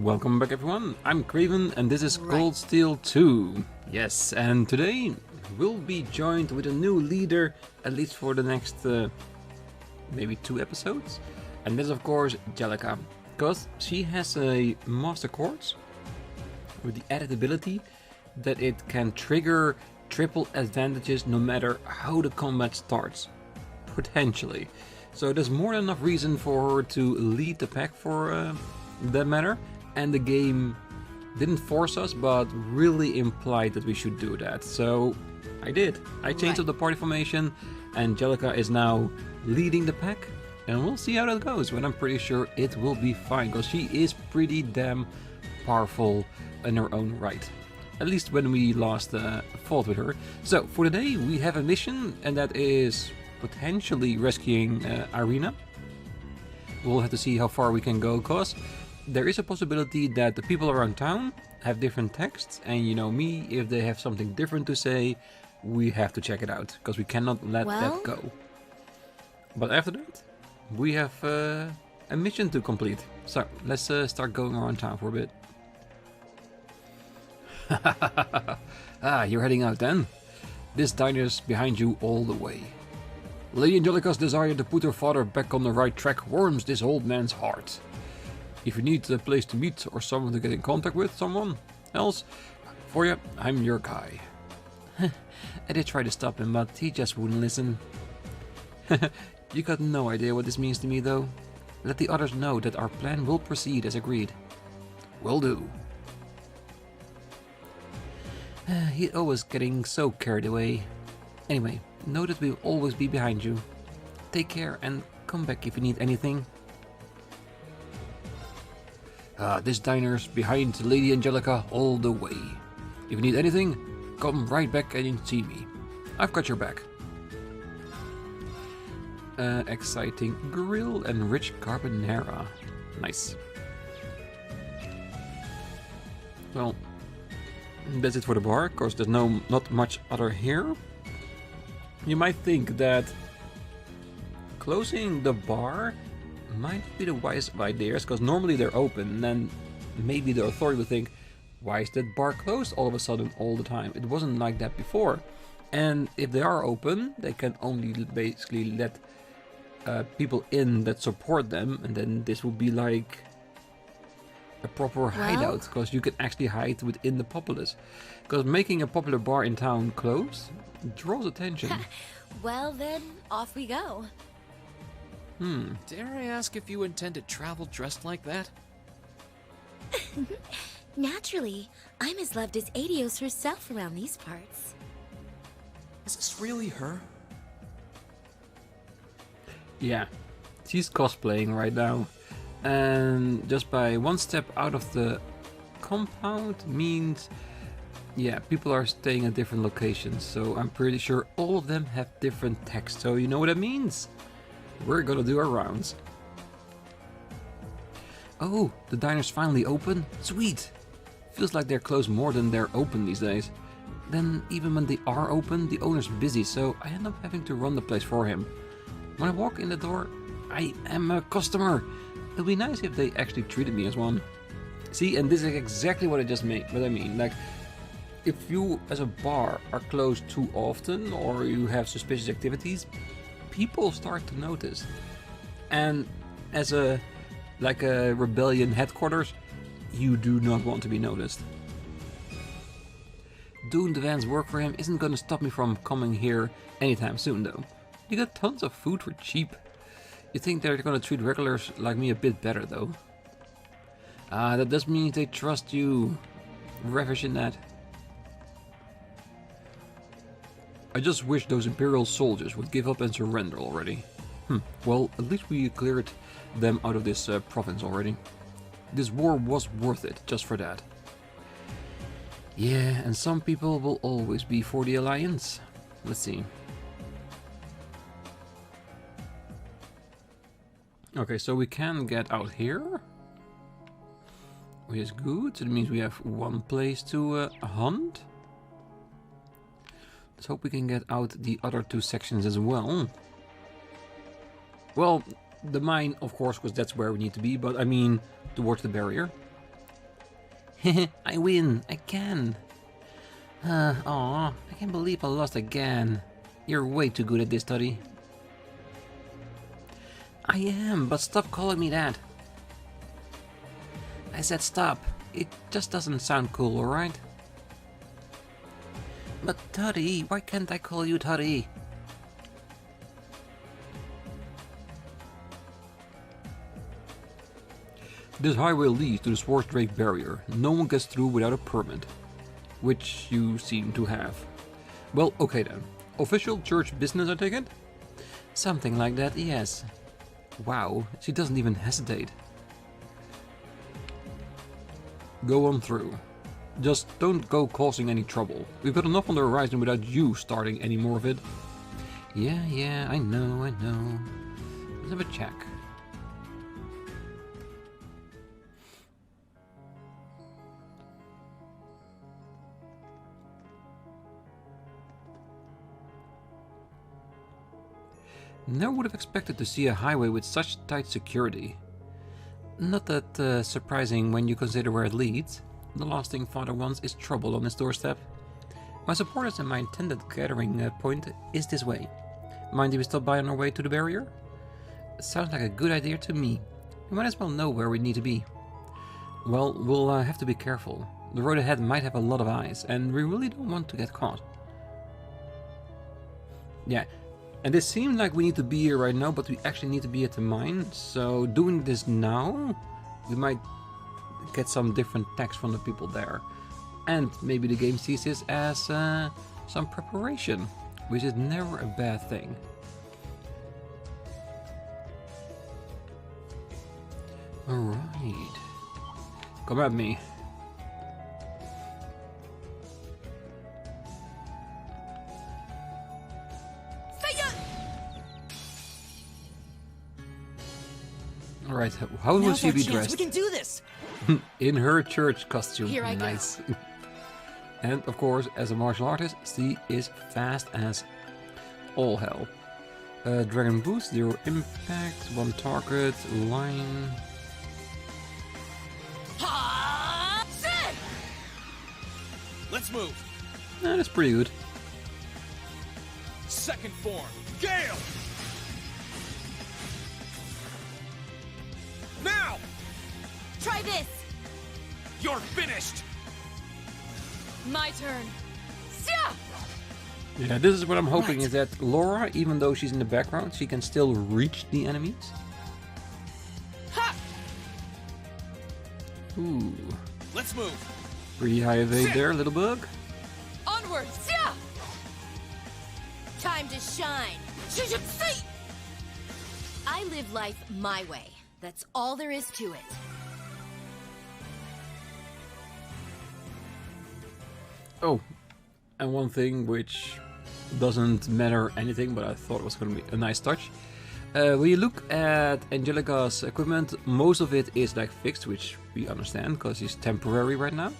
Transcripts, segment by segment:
Welcome back everyone, I'm Craven and this is Cold Steel 2. Yes, and today we'll be joined with a new leader, at least for the next maybe 2 episodes. And this is of course Jellica, because she has a master quartz with the added ability that it can trigger triple advantages no matter how the combat starts, potentially. So there's more than enough reason for her to lead the pack for that matter. And the game didn't force us, but really implied that we should do that. So I did. I changed up the party formation, and Jellica is now leading the pack. And we'll see how that goes, but I'm pretty sure it will be fine, because she is pretty damn powerful in her own right. At least when we last fought with her. So for today we have a mission, and that is potentially rescuing Irina. We'll have to see how far we can go, because there is a possibility that the people around town have different texts, and you know me, if they have something different to say, we have to check it out, because we cannot let that go. But after that, we have a mission to complete. So let's start going around town for a bit. You're heading out then? This diner's behind you all the way. Lady Angelica's desire to put her father back on the right track warms this old man's heart. If you need a place to meet or someone to get in contact with someone else, for you, I'm your guy. I did try to stop him, but he just wouldn't listen. You got no idea what this means to me, though. Let the others know that our plan will proceed as agreed. Will do. He's always getting so carried away. Anyway, know that we'll always be behind you. Take care and come back if you need anything. This diner's behind Lady Angelica all the way. If you need anything, come right back and see me. I've got your back. Exciting grill and rich carbonara. Nice. Well, that's it for the bar. Of course, there's not much other here. You might think that closing the bar might be the wisest of ideas, because normally they're open, and then maybe the authority would think, why is that bar closed all of a sudden all the time? It wasn't like that before. And if they are open, they can only basically let people in that support them, and then this would be like a proper hideout, because you can actually hide within the populace. Because making a popular bar in town close draws attention. Well then, off we go. Dare I ask if you intend to travel dressed like that? Naturally. I'm as loved as Adios herself around these parts. Is this really her? Yeah, she's cosplaying right now. And just by one step out of the compound means, yeah, people are staying at different locations. So I'm pretty sure all of them have different text. So you know what that means? We're gonna do our rounds. Oh, the diner's finally open? Sweet! Feels like they're closed more than they're open these days. Then even when they are open, the owner's busy, so I end up having to run the place for him. When I walk in the door, I am a customer. It would be nice if they actually treated me as one. See, and this is exactly what I mean. Like, if you as a bar are closed too often, or you have suspicious activities, people start to notice. And as a rebellion headquarters, you do not want to be noticed. Doing the van's work for him isn't gonna stop me from coming here anytime soon, though. You got tons of food for cheap. You think they're gonna treat regulars like me a bit better, though? That does mean they trust you. Ravish in that. I just wish those Imperial soldiers would give up and surrender already. Well, at least we cleared them out of this province already. This war was worth it, just for that. Yeah, and some people will always be for the Alliance. Let's see. Okay, so we can get out here. Which is good. So it means we have one place to hunt. Let's hope we can get out the other 2 sections as well. Well, the mine, of course, because that's where we need to be, but I mean towards the barrier. I win again. Aw, I can't believe I lost again. You're way too good at this, Toddy. I am, but stop calling me that. I said stop. It just doesn't sound cool, alright? But Toddy, why can't I call you Toddy? This highway leads to the Schwarz Drake barrier. No one gets through without a permit. Which you seem to have. Well, okay then. Official church business, I take it? Something like that, yes. Wow, she doesn't even hesitate. Go on through. Just don't go causing any trouble. We've got enough on the horizon without you starting any more of it. Yeah, I know. Let's have a check. Never would have expected to see a highway with such tight security. Not that surprising when you consider where it leads. The last thing Father wants is trouble on his doorstep. My supporters and my intended gathering point is this way. Mind if we stop by on our way to the barrier? Sounds like a good idea to me. We might as well know where we need to be. Well, we'll have to be careful. The road ahead might have a lot of eyes, and we really don't want to get caught. Yeah. And it seems like we need to be here right now, but we actually need to be at the mine. So doing this now, we might get some different text from the people there. And maybe the game sees this as some preparation, which is never a bad thing. Alright. Come at me. Alright, how will she be dressed? We can do this. In her church costume. Here I go. Nice. And of course, as a martial artist, she is fast as all hell. Dragon boost, 0 impact, 1 target, line. Let's move. That's pretty good. Second form, Gale. Now! Try this! You're finished! My turn. Yeah, this is what I'm hoping is that Laura, even though she's in the background, she can still reach the enemies. Ha! Ooh. Let's move. Pretty high evade there, little bug. Onward! Time to shine! I live life my way. That's all there is to it. Oh, and one thing which doesn't matter anything, but I thought it was going to be a nice touch. When you look at Angelica's equipment, most of it is like fixed, which we understand because she's temporary right now.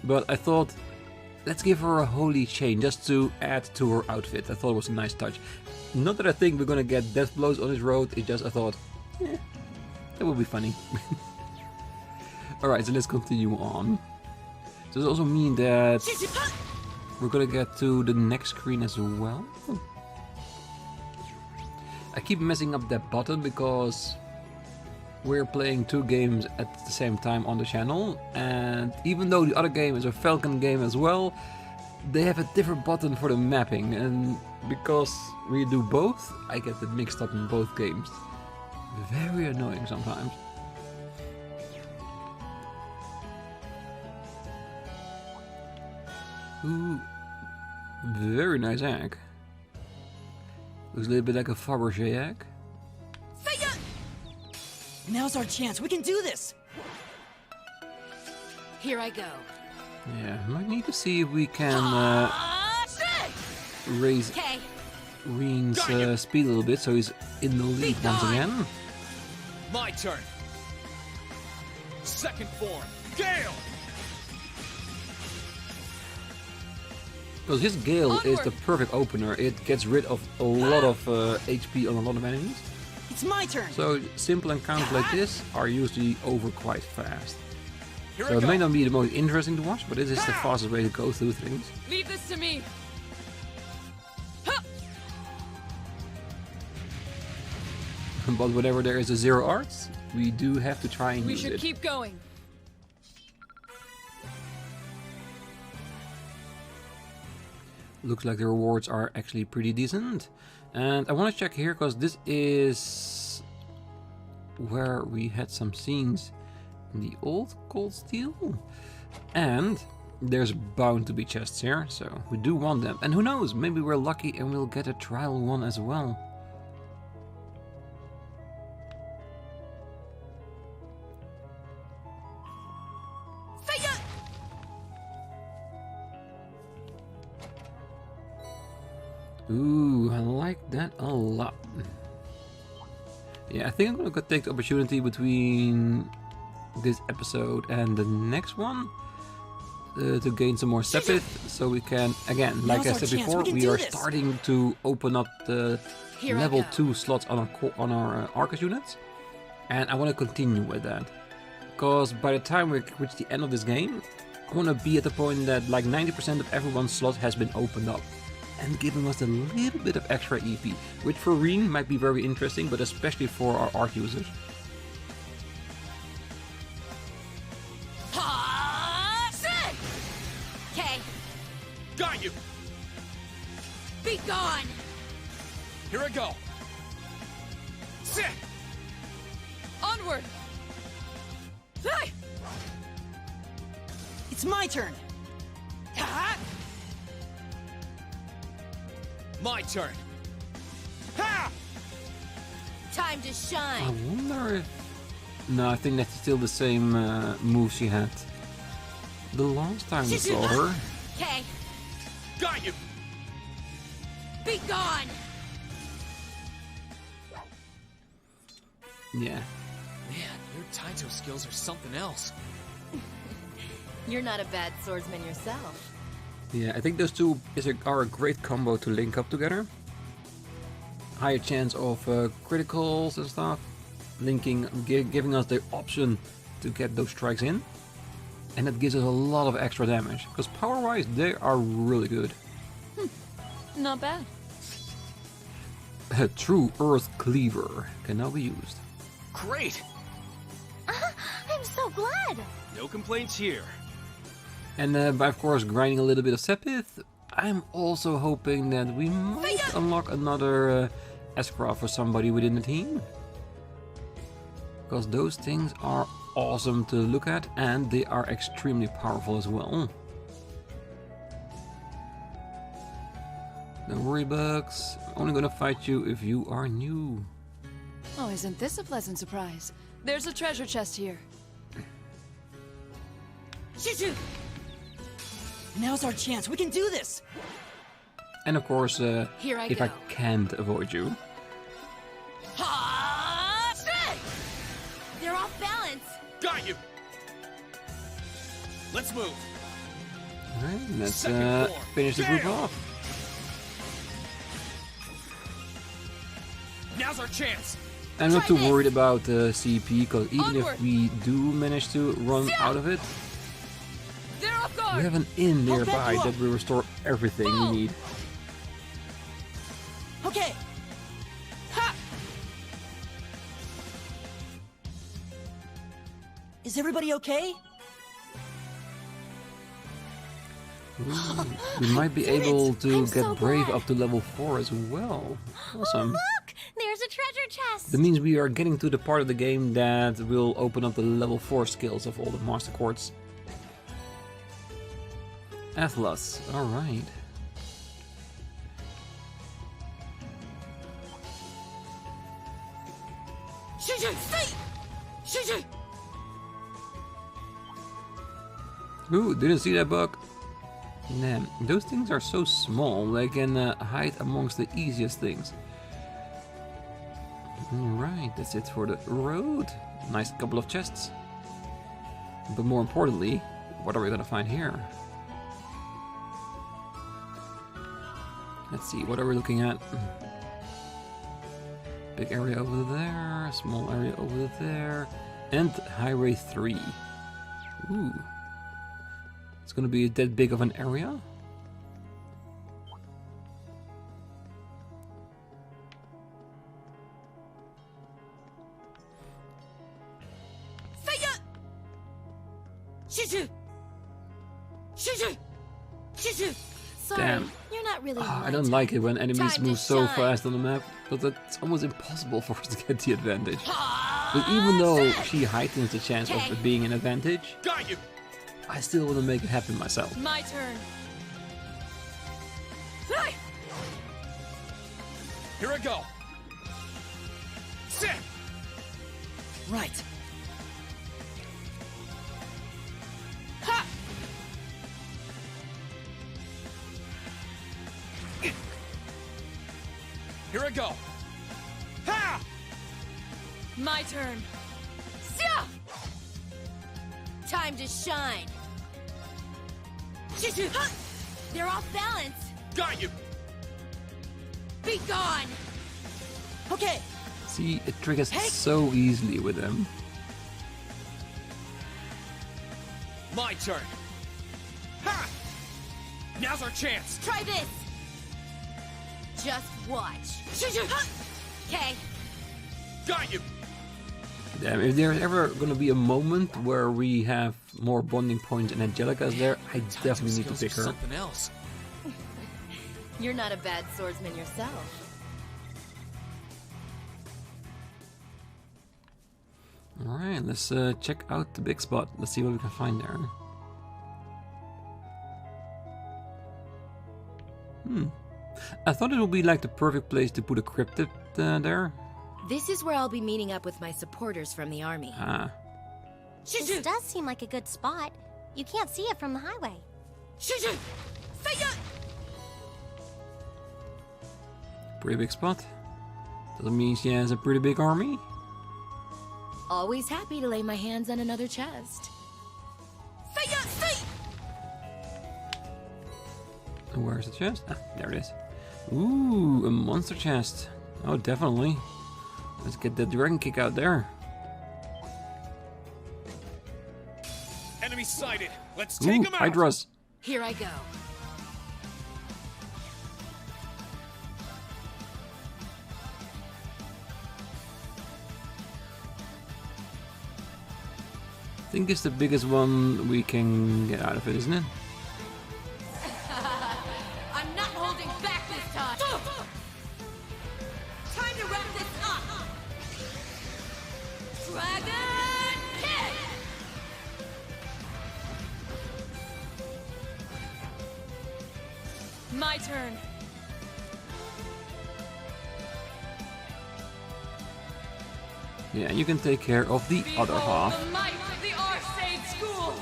But I thought, let's give her a holy chain just to add to her outfit. I thought it was a nice touch. Not that I think we're gonna get death blows on this road, it's just I thought, that would be funny. Alright, so let's continue on. Does it also mean that we're gonna get to the next screen as well? I keep messing up that button because we're playing 2 games at the same time on the channel, and even though the other game is a Falcom game as well, they have a different button for the mapping, and because we do both, I get it mixed up in both games. Very annoying sometimes. Ooh, very nice egg. Looks a little bit like a Fabergé egg. Now's our chance. We can do this. Here I go. Yeah, might need to see if we can raise Rean's speed a little bit so he's in the lead once again. My turn. Second form, Gale. Because his Gale is the perfect opener. It gets rid of a lot of HP on a lot of enemies. It's my turn. So simple encounters like this are usually over quite fast. So it may not be the most interesting to watch, but it is the fastest way to go through things. Leave this to me. But whenever there is a zero arts, we do have to try and We use should it. keep going. Looks like the rewards are actually pretty decent. And I want to check here, because this is where we had some scenes in the old Cold Steel. And there's bound to be chests here, so we do want them. And who knows, maybe we're lucky and we'll get a trial one as well. Ooh, I like that a lot. Yeah, I think I'm gonna go take the opportunity between this episode and the next one to gain some more Sepith, so we can, again, like I said before, we are starting to open up the level 2 slots on our Arcus units, and I want to continue with that, because by the time we reach the end of this game, I want to be at the point that like 90% of everyone's slot has been opened up, and giving us a little bit of extra EP, which for Rean might be very interesting, but especially for our art users. Okay, Got you! be gone! Here I go! Sit! Onward! Hey! It's my turn. My turn! Ha! Time to I shine! wonder if... No, I think that's still the same move she had the last time we saw her. Okay, Got you! be gone! Yeah. Man, your Taito skills are something else. You're not a bad swordsman yourself. Yeah, I think those two are a great combo to link up together. Higher chance of criticals and stuff. Linking, giving us the option to get those strikes in. And that gives us a lot of extra damage. Because power-wise, they are really good. Not bad. A true Earth Cleaver can now be used. Great! I'm so glad! No complaints here. And by of course grinding a little bit of Sepith, I'm also hoping that we might unlock another Escra for somebody within the team. Because those things are awesome to look at, and they are extremely powerful as well. Don't worry, Bugs. I'm only gonna fight you if you are new. Oh, isn't this a pleasant surprise? There's a treasure chest here. Shoo-shoo! Now's our chance. We can do this. And of course, Here I if go. I can't avoid you. They're off balance! Got you! Let's move! Alright, let's Second form. finish the group Damn. off. Now's our chance! I'm not Try too this. worried about CP, because even Onward. if we do manage to run out of it, They're off guard! we have an inn Hold that nearby blow. that will restore everything Boom. we need. Okay. Ha! Is everybody okay? Ooh, we might be able to I'm get so Brave glad. up to level 4 as well. Awesome. Look! There's a treasure chest! That means we are getting to the part of the game that will open up the level 4 skills of all the Master Quartz. Atlas, alright. Ooh, didn't see that bug. Damn, those things are so small, they can hide amongst the easiest things. Alright, that's it for the road. Nice couple of chests. But more importantly, what are we gonna find here? Let's see, what are we looking at? Big area over there, small area over there, and Highway 3. Ooh. It's gonna be that big of an area? Sorry, Damn. you're not really. I my don't type. like it when enemies Time to move so shine. fast on the map, but it's almost impossible for us to get the advantage. But even though she heightens the chance of it being an advantage, Got you! I still want to make it happen myself. My turn. Here I go! Sit! Right. Ha! Here I go! Ha! My turn. Time to shine. They're off balance. Got you! Be gone. Okay. See, it triggers so easily with them. My turn! Ha! Now's our chance! Try this. Just watch. Okay. Got you! Damn, if there's ever gonna be a moment where we have more bonding points and Angelica's there, I definitely need to pick her. Something else. You're not a bad swordsman yourself. Alright, let's check out the big spot. Let's see what we can find there. I thought it would be like the perfect place to put a cryptid there. This is where I'll be meeting up with my supporters from the army. Ah, This does seem like a good spot. You can't see it from the highway. pretty big spot. Doesn't mean she has a pretty big army. Always happy to lay my hands on another chest. And where's the chest? Ah, there it is. Ooh, a monster chest. Oh, definitely. Let's get the dragon kick out there. Enemy sighted! Let's Ooh, take him out! Hydras. Here I go. I think it's the biggest one we can get out of it, isn't it? I'm not holding back this time. Time to wrap this up. Dragon kick. My turn. Yeah, you can take care of the other half. The might of the Arcade School.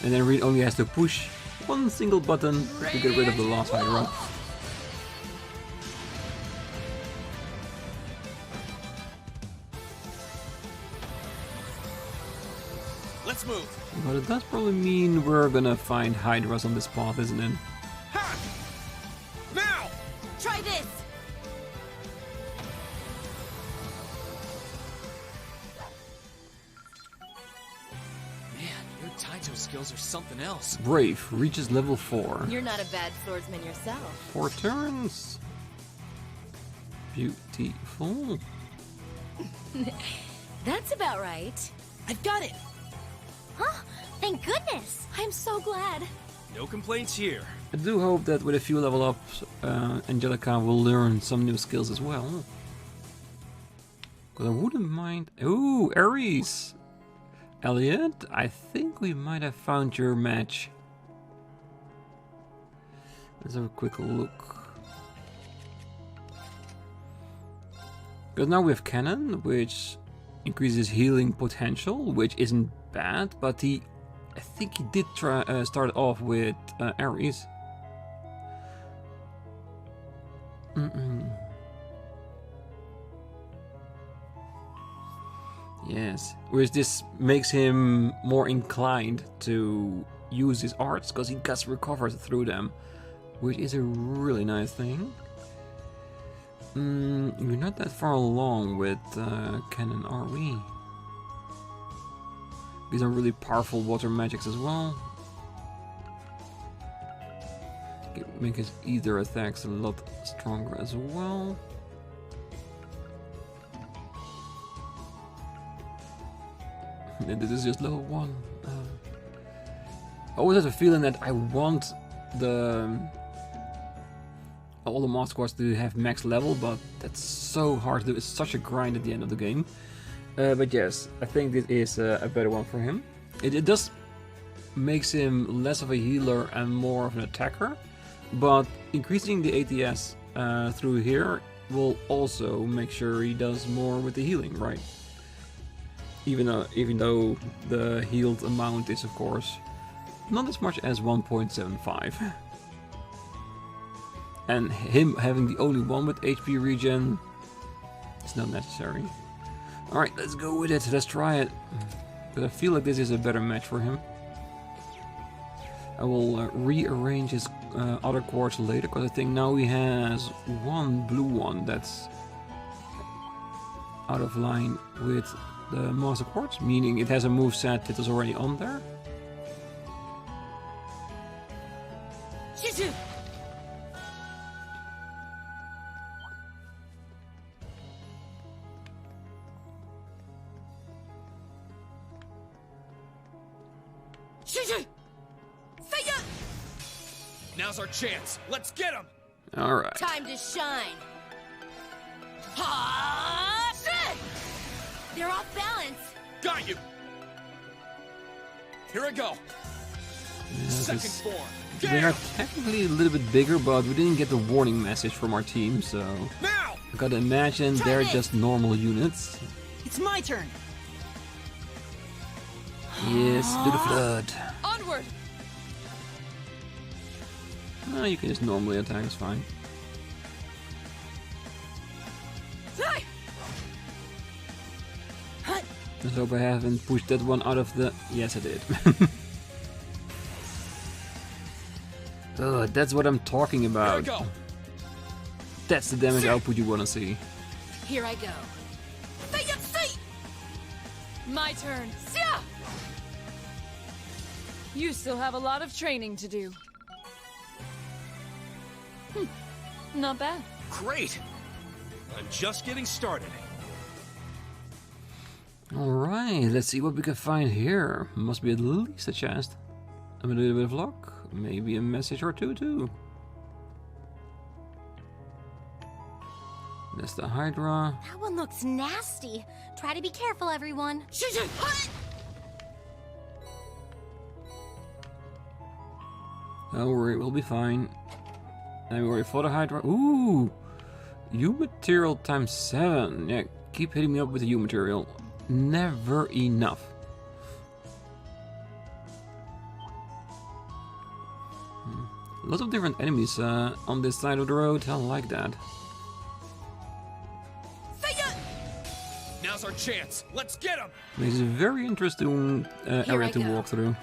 And then Rean only has to push one single button to get rid of the last Hydra. Let's move! But it does probably mean we're gonna find Hydras on this path, isn't it? Ha! Now! Try this. Man, your Taito skills are something else. Brave reaches level 4. You're not a bad swordsman yourself. 4 turns. Beautiful. That's about right. I've got it. Huh? Thank goodness. I'm so glad. No complaints here. I do hope that with a few level ups, Angelica will learn some new skills as well. Because I wouldn't mind. Ooh, Ares! Elliot, I think we might have found your match. Let's have a quick look. Because now we have Cannon, which increases healing potential, which isn't bad, but I think he did try start off with Ares. Yes, whereas this makes him more inclined to use his arts because he gets recovered through them, which is a really nice thing. We're not that far along with Cannon, are we? These are really powerful water magics as well. Make his ether attacks a lot stronger as well. And this is just level 1. I always have a feeling that I want all the master squads to have max level, but that's so hard to do. It's such a grind at the end of the game. But yes, I think this is a better one for him. It does makes him less of a healer and more of an attacker, but increasing the ATS through here will also make sure he does more with the healing, right? Even though the healed amount is, of course, not as much as 1.75. And him having the only one with HP regen is not necessary. Alright, let's go with it. Let's try it. But I feel like this is a better match for him. I will rearrange his other quartz later, because I think now he has one blue one that's out of line with the master quartz, meaning it has a moveset that is already on there. Now's our chance. Let's get him. All right. Time to shine. Ha! Shit! They're off balance. Got you. Here I go. Yeah, Second form. They are technically a little bit bigger, but we didn't get the warning message from our team, so Now! I gotta imagine they're just normal units. It's my turn. Yes, do the flood. Onward! You can just normally attack, it's fine. Let's hope I haven't pushed that one out of the... Yes, I did. Oh, that's what I'm talking about. Here I go. That's the damage output you want to see. Here I go. My turn. You still have a lot of training to do. Not bad. Great. I'm just getting started. Alright, let's see what we can find here. Must be at least a chest. And with a little bit of luck, maybe a message or two too. That's the Hydra. That one looks nasty. Try to be careful, everyone. Don't worry, we'll be fine. And we already fought a Hydra. Ooh! U-material times 7. Yeah, keep hitting me up with the U-material. Never enough. Lots of different enemies on this side of the road. I like that. Now's our chance. Let's get him. Makes it a very interesting area to walk through.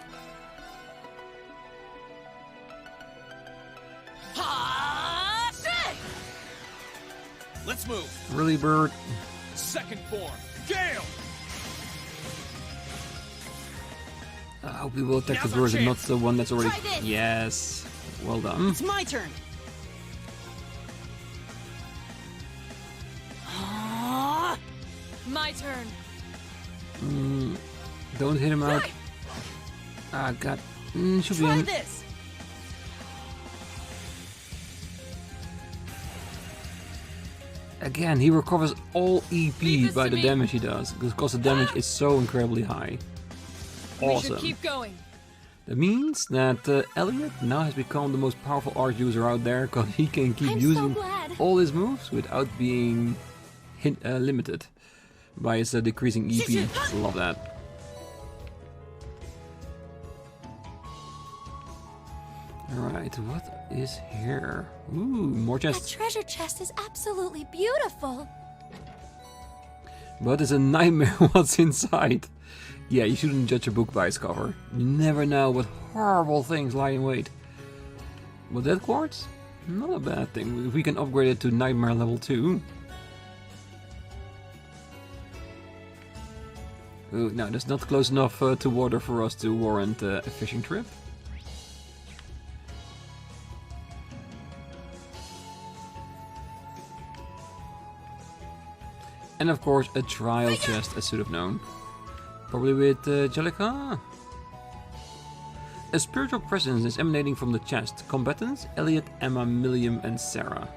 Let's move. Really, bird. Second form. Gale. I hope we will attack the bird and not the one that's already... Yes. Well done. It's my turn. My turn. Don't hit him out. Ah, God. Should be Try in. this. Again, he recovers all EP by the damage he does, because the damage is so incredibly high. We Awesome. should keep going. That means that Elliot now has become the most powerful art user out there, because he can keep I'm so using glad. all his moves without being limited by his decreasing EP. Love that. Alright, what is here? Ooh, more That chests. treasure chest is absolutely beautiful. But it's a nightmare what's inside. Yeah, you shouldn't judge a book by its cover. You never know what horrible things lie in wait. But that quartz? Not a bad thing. We can upgrade it to Nightmare level 2. Ooh, no, that's not close enough to water for us to warrant a fishing trip. And of course, a trial chest, I should have known. Probably with Jellica? A spiritual presence is emanating from the chest. Combatants, Elliot, Emma, Milliam, and Sarah.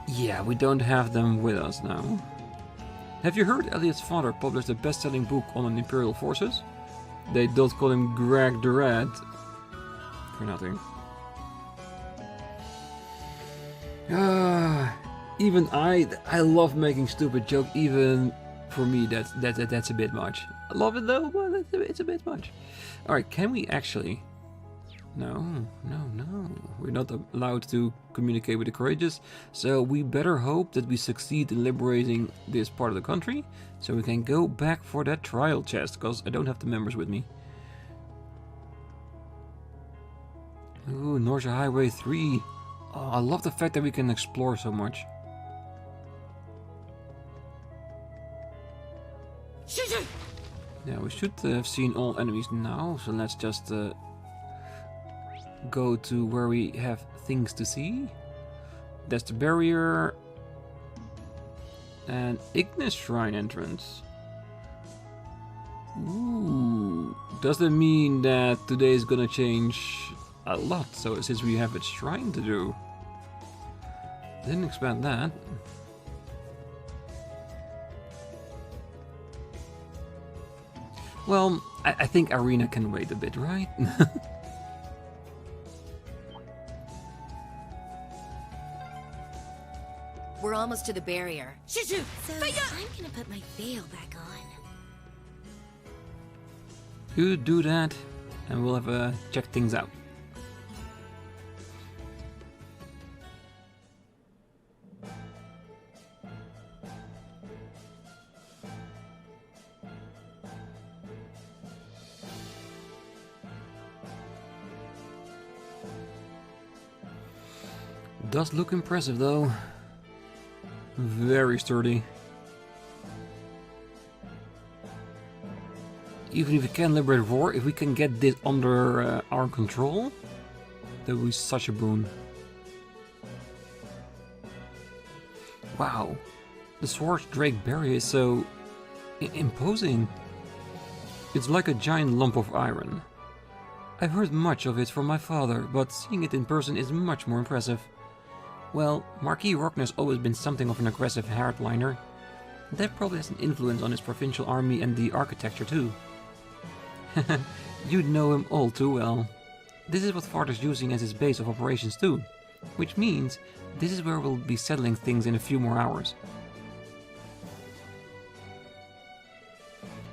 Yeah, we don't have them with us now. Have you heard Elliot's father published a best-selling book on Imperial forces? They don't call him Greg the Red. For nothing. Even I love making stupid jokes. Even for me, that's a bit much. I love it though, but it's a bit much. All right, can we actually? No. We're not allowed to communicate with the courageous, so we better hope that we succeed in liberating this part of the country, so we can go back for that trial chest. Because I don't have the members with me. Ooh, North Highway 3. Oh, I love the fact that we can explore so much. Yeah, we should have seen all enemies now, so let's just go to where we have things to see. That's the barrier. And Ignis Shrine entrance. Ooh, does that mean that today is gonna change a lot? So since we have a shrine to do. Didn't expect that. Well, I think Arena can wait a bit, right? We're almost to the barrier. So I'm gonna put my veil back on. You do that, and we'll have check things out. Does look impressive though. Very sturdy. Even if we can liberate Roar, if we can get this under our control, that would be such a boon. Wow, the Schwarz Drake barrier is so imposing. It's like a giant lump of iron. I've heard much of it from my father, but seeing it in person is much more impressive. Well, Marquis Rockner's always been something of an aggressive hardliner. That probably has an influence on his provincial army and the architecture too. You'd know him all too well. This is what Father's using as his base of operations too, which means this is where we'll be settling things in a few more hours.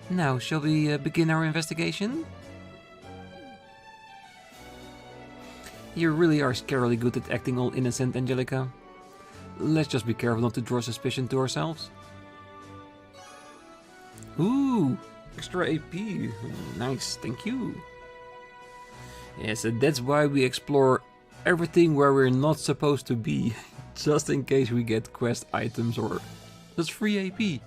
Now, shall we begin our investigation? You really are scarily good at acting all innocent, Angelica. Let's just be careful not to draw suspicion to ourselves. Ooh, extra AP. Nice, thank you. Yes, and that's why we explore everything where we're not supposed to be, just in case we get quest items or just free AP.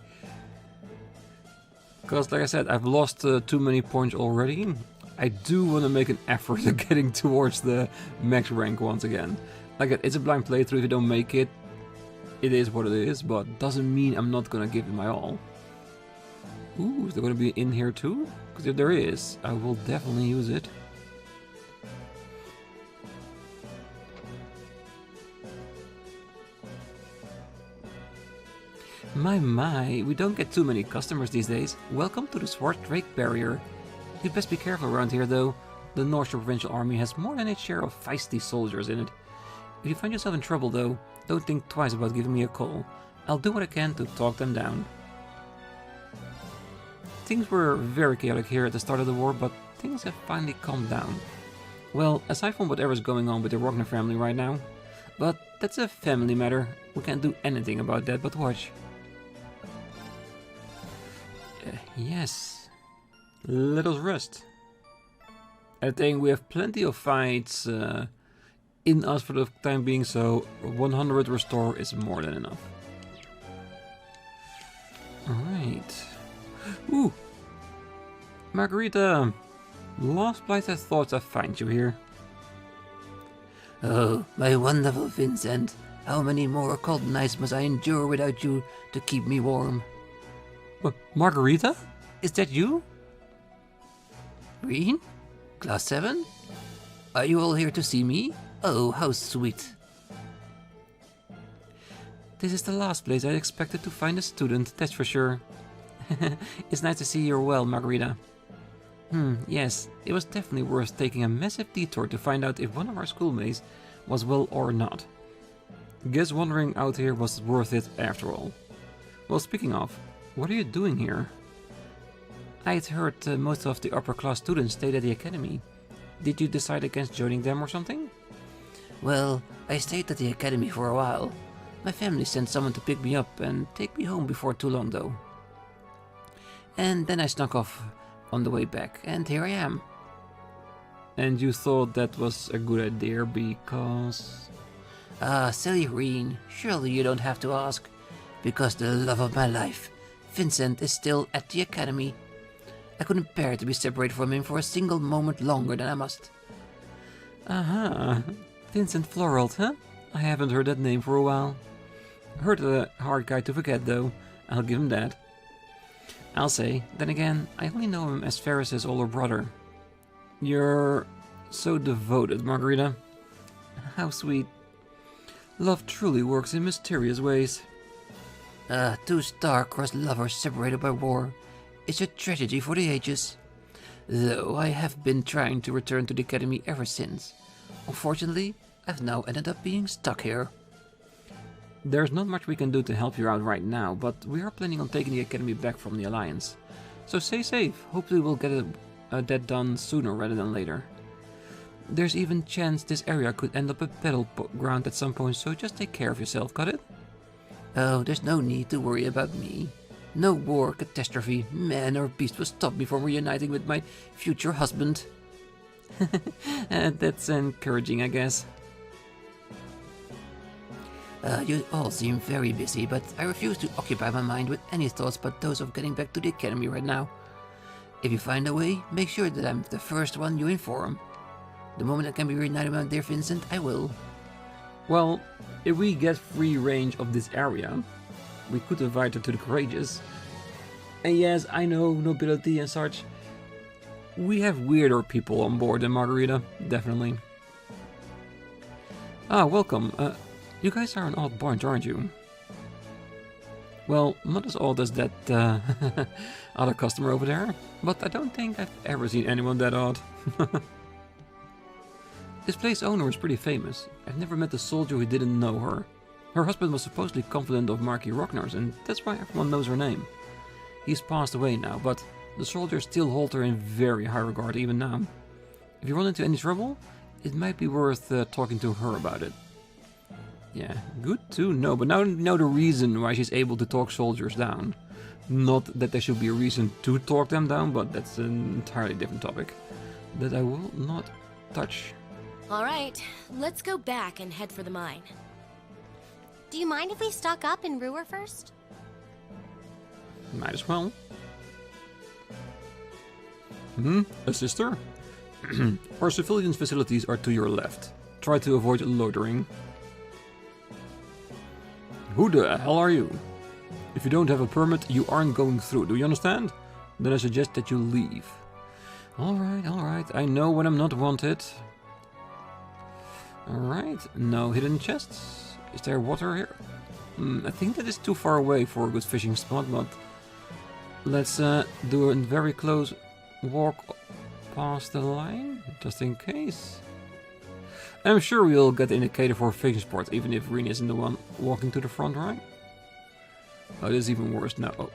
Because, like I said, I've lost too many points already. I do want to make an effort at getting towards the max rank once again. Like, it's a blind playthrough. If you don't make it, it is what it is, but doesn't mean I'm not gonna give it my all. Ooh, is there gonna be in here too? Because if there is, I will definitely use it. My, we don't get too many customers these days. Welcome to the Schwarz Drake barrier. You'd best be careful around here though. The North Provincial Army has more than its share of feisty soldiers in it. If you find yourself in trouble though, don't think twice about giving me a call. I'll do what I can to talk them down. Things were very chaotic here at the start of the war, but things have finally calmed down. Well, aside from whatever's going on with the Rogner family right now. But that's a family matter. We can't do anything about that but watch. Yes. Let us rest. I think we have plenty of fights in us for the time being, so 100 restore is more than enough. Alright. Ooh, Margarita! Last place I thought I'd find you here. Oh, my wonderful Vincent. How many more cold nights must I endure without you to keep me warm? Margarita? Is that you? Rean? Class 7? Are you all here to see me? Oh, how sweet. This is the last place I expected to find a student, that's for sure. It's nice to see you're well, Margarita. Yes, it was definitely worth taking a massive detour to find out if one of our schoolmates was well or not. Guess wandering out here was worth it after all. Well, speaking of, what are you doing here? I'd heard most of the upper class students stayed at the academy. Did you decide against joining them or something? Well, I stayed at the academy for a while. My family sent someone to pick me up and take me home before too long though. And then I snuck off on the way back, and here I am. And you thought that was a good idea because... Silly Rean, surely you don't have to ask. Because the love of my life, Vincent, is still at the academy. I couldn't bear to be separated from him for a single moment longer than I must. Vincent Florald, huh? I haven't heard that name for a while. Heard a hard guy to forget though, I'll give him that. I'll say, then again, I only know him as Ferris's older brother. You're so devoted, Margarita. How sweet. Love truly works in mysterious ways. Two star-crossed lovers separated by war. It's a tragedy for the ages. Though I have been trying to return to the academy ever since. Unfortunately, I've now ended up being stuck here. There's not much we can do to help you out right now, but we are planning on taking the academy back from the Alliance. So stay safe. Hopefully we'll get that done sooner rather than later. There's even chance this area could end up a battleground at some point, so just take care of yourself, got it? Oh, there's no need to worry about me. No war, catastrophe, man or beast will stop me from reuniting with my future husband. That's encouraging, I guess. You all seem very busy, but I refuse to occupy my mind with any thoughts but those of getting back to the academy right now. If you find a way, make sure that I'm the first one you inform. The moment I can be reunited with my dear Vincent, I will. Well, if we get free range of this area, we could invite her to the Courageous. And yes, I know, nobility and such. We have weirder people on board than Margarita, definitely. Welcome. You guys are an odd bunch, aren't you? Well, not as odd as that other customer over there, but I don't think I've ever seen anyone that odd. This place owner is pretty famous. I've never met a soldier who didn't know her. Her husband was supposedly confidant of Marquis Rognar's, and that's why everyone knows her name. He's passed away now, but the soldiers still hold her in very high regard even now. If you run into any trouble, it might be worth talking to her about it. Yeah, good to know, but now you know the reason why she's able to talk soldiers down. Not that there should be a reason to talk them down, but that's an entirely different topic that I will not touch. Alright, let's go back and head for the mine. Do you mind if we stock up in Ruhr first? Might as well. A sister? Our civilian facilities are to your left. Try to avoid loitering. Who the hell are you? If you don't have a permit, you aren't going through, do you understand? Then I suggest that you leave. Alright, I know when I'm not wanted. Alright, no hidden chests. Is there water here? I think that is too far away for a good fishing spot, but let's do a very close walk past the line, just in case. I'm sure we'll get the indicator for a fishing spot, even if Rean isn't the one walking to the front, right? Oh, this is even worse now. Oh,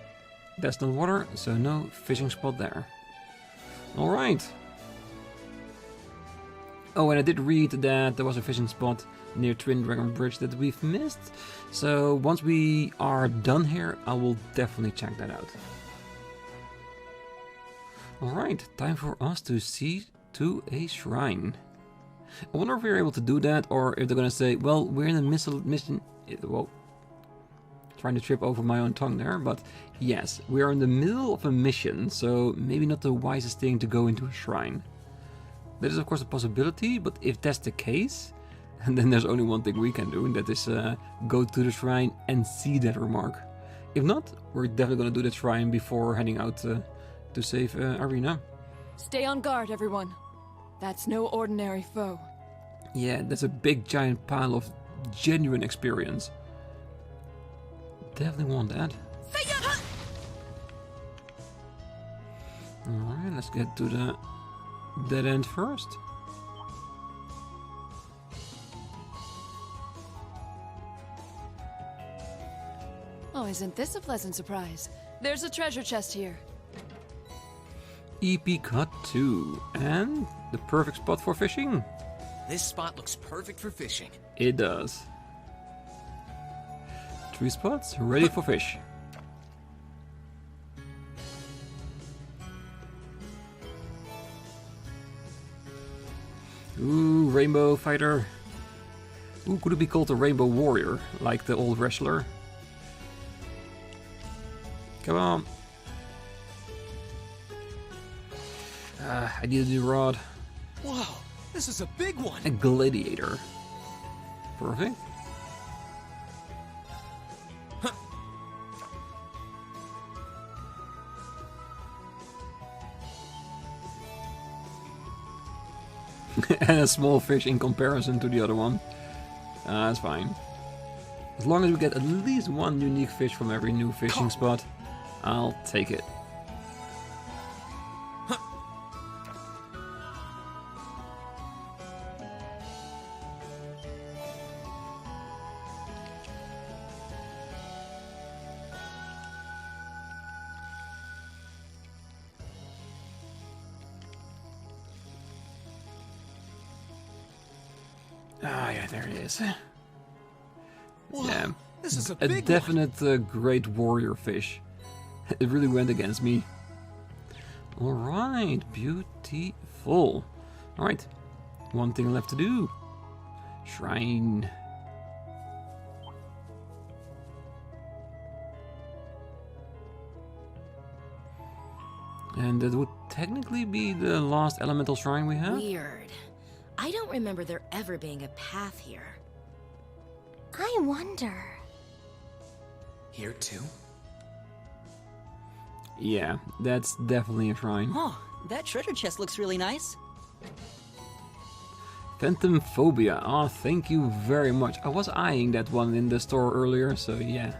that's not water, so no fishing spot there. Alright. Oh, and I did read that there was a fishing spot near Twin Dragon Bridge that we've missed. So once we are done here, I will definitely check that out. Alright, time for us to see to a shrine. I wonder if we're able to do that, or if they're gonna say, well, we're in a mission. Whoa. Trying to trip over my own tongue there, but yes, we are in the middle of a mission, so maybe not the wisest thing to go into a shrine. That is of course a possibility, but if that's the case, then there's only one thing we can do, and that is go to the shrine and see that remark. If not, we're definitely gonna do that shrine before heading out to save Arena. Stay on guard, everyone. That's no ordinary foe. Yeah, that's a big giant pile of genuine experience. Definitely want that. Alright, let's get to the dead end first. Oh, isn't this a pleasant surprise? There's a treasure chest here. Ep68, and the perfect spot for fishing. This spot looks perfect for fishing. It does. 3 spots ready for fish. Ooh, rainbow fighter. Ooh, could it be called a rainbow warrior, like the old wrestler? Come on. I need a new rod. Whoa, this is a big one. A gladiator. Perfect. And a small fish in comparison to the other one. That's fine. As long as we get at least one unique fish from every new fishing spot, I'll take it. Ah, yeah, there he is. Whoa, Yeah, this is a a big definite great warrior fish. It really went against me. Alright, beautiful. Alright, one thing left to do. Shrine. And that would technically be the last elemental shrine we have. Weird. I don't remember there ever being a path here. I wonder. Here too? Yeah, that's definitely a shrine. Oh, that treasure chest looks really nice. Phantom Phobia. Oh, thank you very much. I was eyeing that one in the store earlier, so yeah.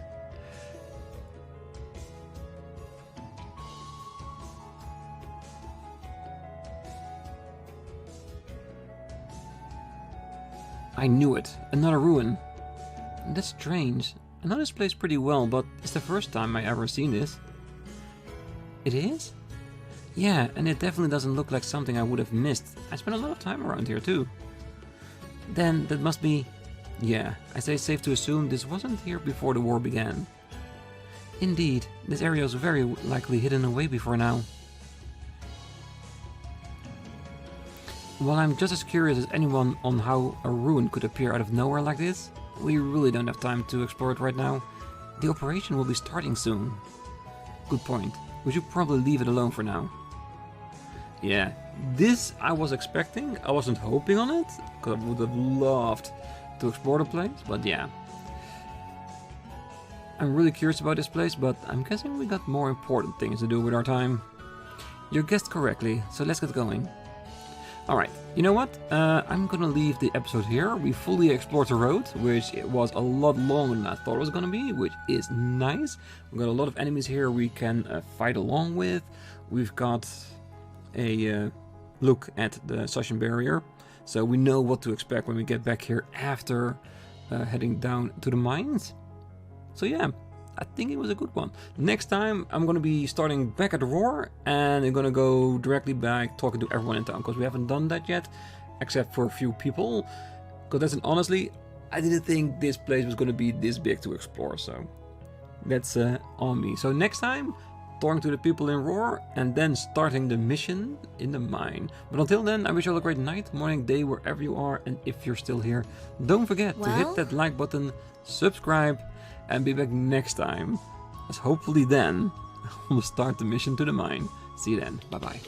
I knew it. Another ruin. That's strange. I know this place pretty well, but it's the first time I ever seen this. It is? Yeah, and it definitely doesn't look like something I would have missed. I spent a lot of time around here too. Then that must be... Yeah, I say it's safe to assume this wasn't here before the war began. Indeed, this area was very likely hidden away before now. Well, I'm just as curious as anyone on how a ruin could appear out of nowhere like this. We really don't have time to explore it right now. The operation will be starting soon. Good point. We should probably leave it alone for now. Yeah, this I was expecting. I wasn't hoping on it, because I would have loved to explore the place, but yeah. I'm really curious about this place, but I'm guessing we got more important things to do with our time. You guessed correctly, so let's get going. Alright, you know what? I'm gonna leave the episode here. We fully explored the road, which was a lot longer than I thought it was gonna be, which is nice. We've got a lot of enemies here we can fight along with. We've got a look at the Session barrier, so we know what to expect when we get back here after heading down to the mines. So yeah, I think it was a good one. Next time I'm going to be starting back at the Roar, and I'm going to go directly back talking to everyone in town, because we haven't done that yet, except for a few people. Because honestly, I didn't think this place was going to be this big to explore, so that's on me. So next time, talking to the people in Roar, and then starting the mission in the mine. But until then, I wish you all a great night, morning, day, wherever you are, and if you're still here, don't forget to hit that like button, subscribe, and be back next time, as hopefully then we'll start the mission to the mine. See you then. Bye bye.